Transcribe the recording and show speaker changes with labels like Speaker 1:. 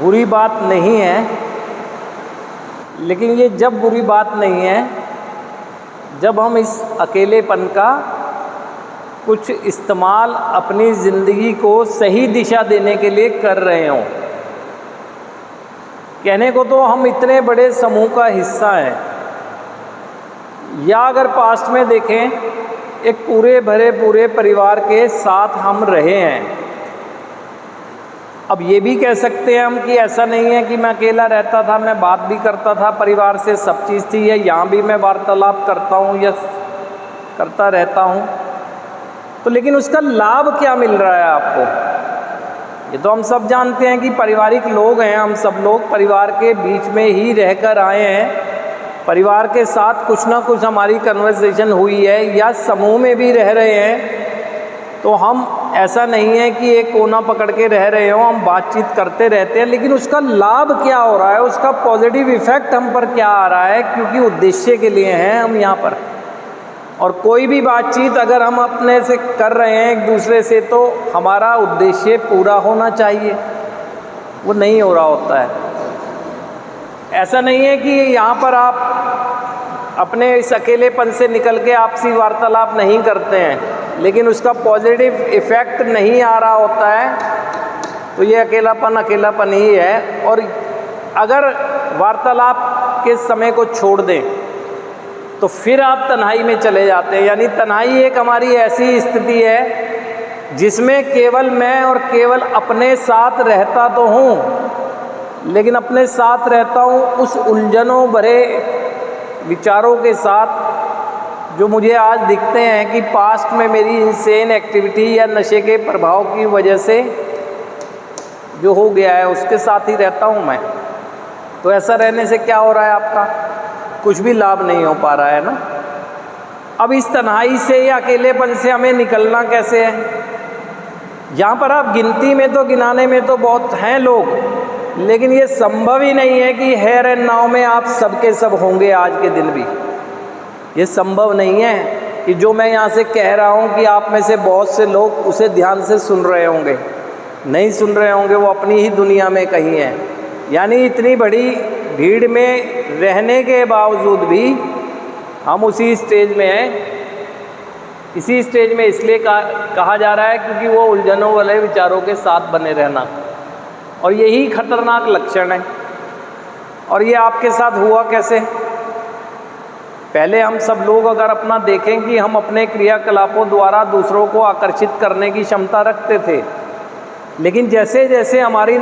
Speaker 1: बुरी बात नहीं है, लेकिन ये जब बुरी बात नहीं है जब हम इस अकेलेपन का कुछ इस्तेमाल अपनी ज़िंदगी को सही दिशा देने के लिए कर रहे हों। कहने को तो हम इतने बड़े समूह का हिस्सा हैं, या अगर पास्ट में देखें एक पूरे परिवार के साथ हम रहे हैं। अब ये भी कह सकते हैं हम कि ऐसा नहीं है कि मैं अकेला रहता था, मैं बात भी करता था परिवार से, सब चीज़ थी, या यहाँ भी मैं वार्तालाप करता हूँ या करता रहता हूँ, तो लेकिन उसका लाभ क्या मिल रहा है आपको? ये तो हम सब जानते हैं कि पारिवारिक लोग हैं, हम सब लोग परिवार के बीच में ही रहकर आए हैं, परिवार के साथ कुछ ना कुछ हमारी कन्वर्सेशन हुई है, या समूह में भी रह रहे हैं, तो हम ऐसा नहीं है कि एक कोना पकड़ के रह रहे हो, हम बातचीत करते रहते हैं, लेकिन उसका लाभ क्या हो रहा है, उसका पॉजिटिव इफ़ेक्ट हम पर क्या आ रहा है, क्योंकि उद्देश्य के लिए हैं हम यहाँ पर। और कोई भी बातचीत अगर हम अपने से कर रहे हैं एक दूसरे से, तो हमारा उद्देश्य पूरा होना चाहिए, वो नहीं हो रहा होता है। ऐसा नहीं है कि यहाँ पर आप अपने इस अकेलेपन से निकल के आपसी वार्तालाप नहीं करते हैं, लेकिन उसका पॉजिटिव इफ़ेक्ट नहीं आ रहा होता है, तो ये अकेलापन ही है। और अगर वार्तालाप के समय को छोड़ दें तो फिर आप तन्हाई में चले जाते हैं। यानी तन्हाई एक हमारी ऐसी स्थिति है जिसमें केवल मैं और केवल अपने साथ रहता तो हूँ, लेकिन अपने साथ रहता हूँ उस उलझनों भरे विचारों के साथ जो मुझे आज दिखते हैं कि पास्ट में मेरी इनसेन एक्टिविटी या नशे के प्रभाव की वजह से जो हो गया है, उसके साथ ही रहता हूँ मैं। तो ऐसा रहने से क्या हो रहा है, आपका कुछ भी लाभ नहीं हो पा रहा है ना। अब इस तन्हाई से या अकेलेपन से हमें निकलना कैसे है? यहाँ पर आप गिनती में तो, गिनाने में तो बहुत हैं लोग, लेकिन ये संभव ही नहीं है कि हेयर एंड नाउ में आप सबके सब होंगे आज के दिन भी। ये संभव नहीं है कि जो मैं यहाँ से कह रहा हूँ कि आप में से बहुत से लोग उसे ध्यान से सुन रहे होंगे, नहीं सुन रहे होंगे, वो अपनी ही दुनिया में कहीं हैं। यानी इतनी बड़ी भीड़ में रहने के बावजूद भी हम उसी स्टेज में हैं। इसी स्टेज में इसलिए कहा जा रहा है क्योंकि वो उलझनों वाले विचारों के साथ बने रहना, और यही खतरनाक लक्षण है। और ये आपके साथ हुआ कैसे? पहले हम सब लोग अगर अपना देखें कि हम अपने क्रियाकलापों द्वारा दूसरों को आकर्षित करने की क्षमता रखते थे, लेकिन जैसे जैसे हमारी